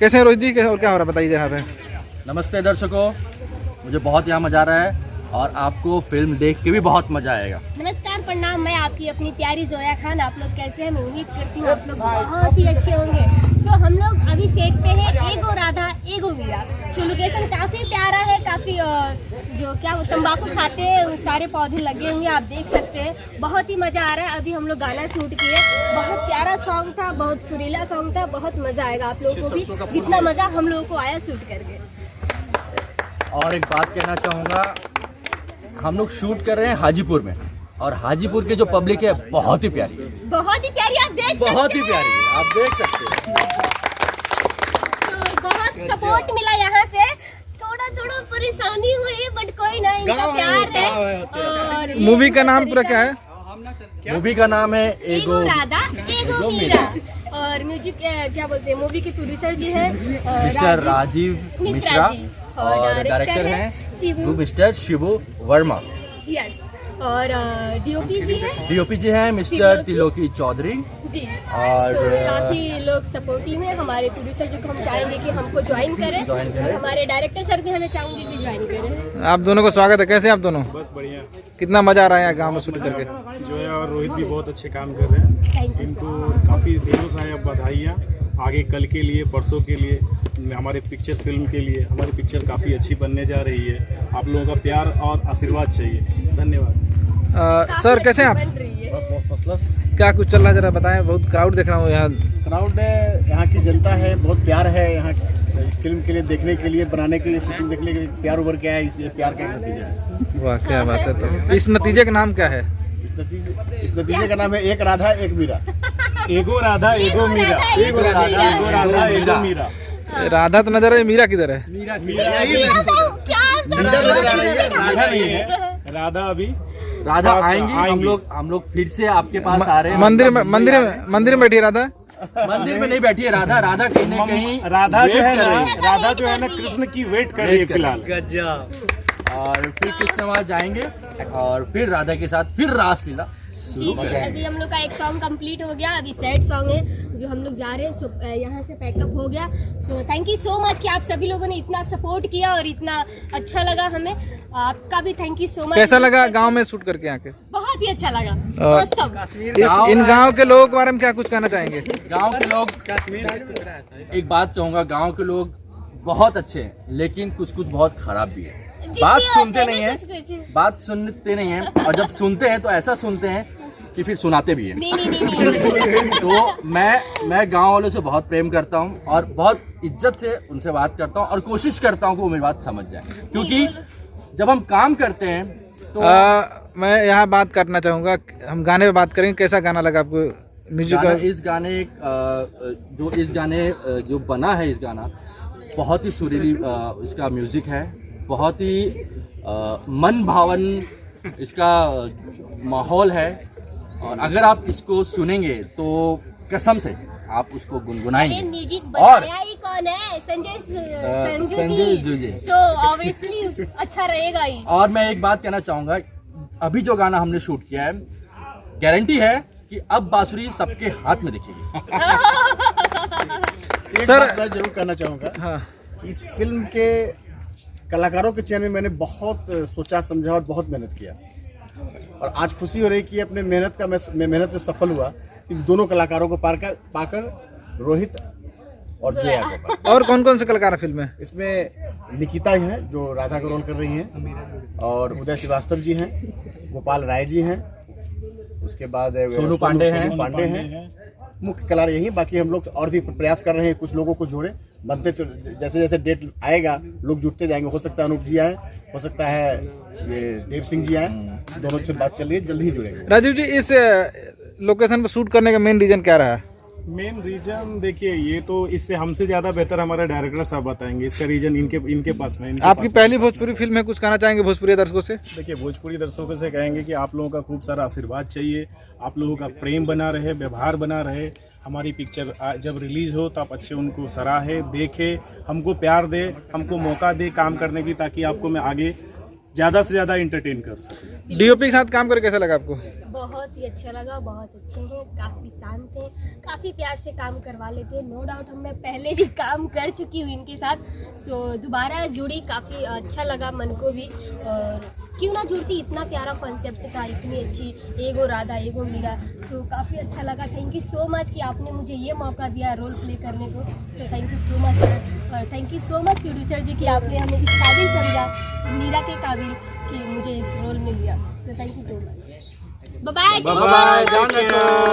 कैसे हैं रोहित जी, और क्या हो रहा है बताइए यहाँ पे। नमस्ते दर्शकों, मुझे बहुत यहाँ मज़ा आ रहा है और आपको फिल्म देख के भी बहुत मज़ा आएगा। नमस्कार, प्रणाम। मैं आपकी अपनी प्यारी जोया खान। आप लोग कैसे हैं? मैं उम्मीद करती हूँ आप लोग बहुत ही अच्छे होंगे। सो हम लोग अभी सेट पे हैं, एगो राधा एगो मीरा। सो लोकेशन काफ़ी प्यारा है, काफ़ी जो क्या वो तंबाकू खाते हैं उन सारे पौधे लगे हुए हैं, आप देख सकते हैं। बहुत ही मज़ा आ रहा है। अभी हम लोग गाना शूट किए, बहुत प्यारा सॉन्ग था, बहुत सुरीला सॉन्ग था। बहुत मज़ा आएगा आप लोगों को भी, जितना मज़ा हम लोगों को आया शूट करके। और एक बात कहना चाहूँगा, हम लोग शूट कर रहे हैं हाजीपुर में, और हाजीपुर की जो पब्लिक है बहुत ही प्यारी है, बहुत ही प्यारी, आप देख सकते हैं। बहुत ही प्यारी है, आप देख सकते हैं। तो बहुत सपोर्ट मिला यहाँ से। थोड़ा थोड़ा परेशानी हुई बट कोई नहीं, इनका प्यार है। और मूवी का नाम पूरा क्या है? मूवी का नाम है एगो राधा एगो मीरा। और म्यूजिक क्या बोलते हैं, मूवी के प्रोड्यूसर जी हैं मिस्टर राजीव मिश्रा जी, और डायरेक्टर हैं मिस्टर शिबू वर्मा। यस, और डीओपी जी हैं डीओपी जी हैं मिस्टर तिलोकी चौधरी जी। और काफी लोग सपोर्टिव हैं। हमारे प्रोड्यूसर जी को हम चाहेंगे कि हमको ज्वाइन करें, और हमारे डायरेक्टर सर भी हमें चाहेंगे कि ज्वाइन करें। आप दोनों को स्वागत है, कैसे हैं आप दोनों? बस बढ़िया। कितना मजा आ रहा है यहाँ गाँव में शूट करके? जोया और रोहित भी बहुत अच्छे काम कर रहे हैं। Thank you. इनको काफ़ी दिनों से अब बधाइयाँ, आगे कल के लिए, परसों के लिए, हमारे पिक्चर फिल्म के लिए। हमारी पिक्चर काफ़ी अच्छी बनने जा रही है। आप लोगों का प्यार और आशीर्वाद चाहिए। धन्यवाद। सर कैसे हैं आप? बहुत फर्स्ट क्लास। क्या कुछ चल रहा है जरा बताएं, बहुत क्राउड देख रहा हूँ यहाँ। क्राउड है, यहाँ की जनता है, बहुत प्यार है यहाँ इस फिल्म के लिए, देखने के लिए, बनाने के लिए, शूटिंग देखने के लिए प्यार उभर के आया, इसलिए प्यार का एक नतीजा है। वाह क्या बात है। तो इस नतीजे का नाम क्या है? इस नतीजे का नाम है एक राधा एक मीरा। एगो राधा एगो मीरा। एगो राधा एगो राधा एगो मीरा। राधा तो नजर है, मीरा किधर है? मीरा क्या राधा नहीं है, राधा अभी राधा आएंगी। हम लोग फिर से आपके पास आ रहे हैं। मंदिर में बैठी है राधा। मंदिर में नहीं बैठी है राधा, राधा कहीं ना कहीं राधा जो वेट है कर रही ना, राधा जो है ना कृष्ण की वेट कर रही है फिलहाल। और फिर कृष्ण वहाँ जाएंगे और फिर राधा के साथ फिर रासलीला। जी। अभी हम लोग का एक सॉन्ग कंप्लीट हो गया, अभी सैड सॉन्ग है जो हम लोग जा रहे हैं। सो यहाँ से पैकअप हो गया। सो थैंक यू सो मच कि आप सभी लोगों ने इतना सपोर्ट किया और इतना अच्छा लगा हमें। आपका भी थैंक यू सो मच। कैसा लगा गांव में शूट करके यहाँ के? बहुत ही अच्छा लगा। और Awesome। इन गांव के लोगों के बारे में क्या कुछ कहना चाहेंगे? गांव के लोग, एक बात कहूँगा, गांव के लोग बहुत अच्छे हैं, लेकिन कुछ कुछ बहुत खराब भी है। बात सुनते नहीं है, और जब सुनते हैं तो ऐसा सुनते हैं कि फिर सुनाते भी हैं। नहीं। तो मैं गांव वालों से बहुत प्रेम करता हूं और बहुत इज्जत से उनसे बात करता हूं और कोशिश करता हूं कि वो मेरी बात समझ जाए, क्योंकि जब हम काम करते हैं तो मैं यहाँ बात करना चाहूँगा, हम गाने पे बात करेंगे। कैसा गाना लगा आपको? म्यूजिक इस गाने जो बना है, इस गाना बहुत ही सुरीली इसका म्यूजिक है, बहुत ही मन भावन इसका माहौल है। और अगर आप इसको सुनेंगे तो कसम से आप उसको गुनगुनाएंगे। म्यूजिक और बनाया ही कौन है? संजय जी। सो ऑब्वियसली अच्छा रहेगा ही। और मैं एक बात कहना चाहूँगा, अभी जो गाना हमने शूट किया है, गारंटी है कि अब बांसुरी सबके हाथ में दिखेगी। एक बात मैं जरूर कहना चाहूँगा, हाँ। कि इस फिल्म के कलाकारों के चयन में मैंने बहुत सोचा समझा और बहुत मेहनत किया, और आज खुशी हो रही कि अपने मेहनत में सफल हुआ। इन दोनों कलाकारों को पाकर रोहित और जोया को पाकर। और कौन कौन से कलाकार हैं फिल्म में? इसमें निकिता हैं जो राधा का रोल कर रही हैं, और उदय श्रीवास्तव जी हैं, गोपाल राय जी हैं, उसके बाद सोनू पांडे हैं। मुख्य कलाकार यही, बाकी हम लोग और भी प्रयास कर रहे हैं कुछ लोगों को जोड़े। बनते जैसे जैसे डेट आएगा लोग जुटते जाएंगे। हो सकता है अनूप जी आए, हो सकता है ये देव सिंह जी आए, दोनों से बात चल रही है, जल्दी ही जुड़ेंगे। राजीव जी, इस लोकेशन पर शूट करने का मेन रीजन क्या रहा? मेन रीजन देखिए, ये तो इससे हमसे ज्यादा बेहतर हमारा डायरेक्टर साहब बताएंगे। इसका रीजन इनके पास में। आपकी पहली भोजपुरी फिल्म है, कुछ कहना चाहेंगे भोजपुरी दर्शकों से? देखिए, भोजपुरी दर्शकों से कहेंगे कि आप लोगों का खूब सारा आशीर्वाद चाहिए, आप लोगों का प्रेम बना रहे, व्यवहार बना रहे। हमारी पिक्चर जब रिलीज हो तो आप अच्छे उनको सराहे, देखे, हमको प्यार दे, हमको मौका दे काम करने की, ताकि आपको मैं आगे ज़्यादा से ज़्यादा इंटरटेन कर सकें। डीओपी के साथ काम करके कैसा लगा आपको? बहुत ही अच्छा लगा, बहुत अच्छे हैं, काफ़ी शांत हैं, काफ़ी प्यार से काम करवा लेते हैं। नो डाउट मैं पहले भी काम कर चुकी हूँ इनके साथ, सो दोबारा जुड़ी, काफ़ी अच्छा लगा मन को भी। और क्यों ना जुड़ती, इतना प्यारा कॉन्सेप्ट था, इतनी अच्छी एगो राधा एगो मीरा, सो काफ़ी अच्छा लगा। थैंक यू सो मच कि आपने मुझे ये मौका दिया रोल प्ले करने को, so thank you so much sir. और thank you so much producer ji कि आपने हमें इस काबिल समझा, मीरा के काबिल, कि मुझे इस रोल में लिया। तो thank you so much. Bye bye. Bye, ध्यान रखो।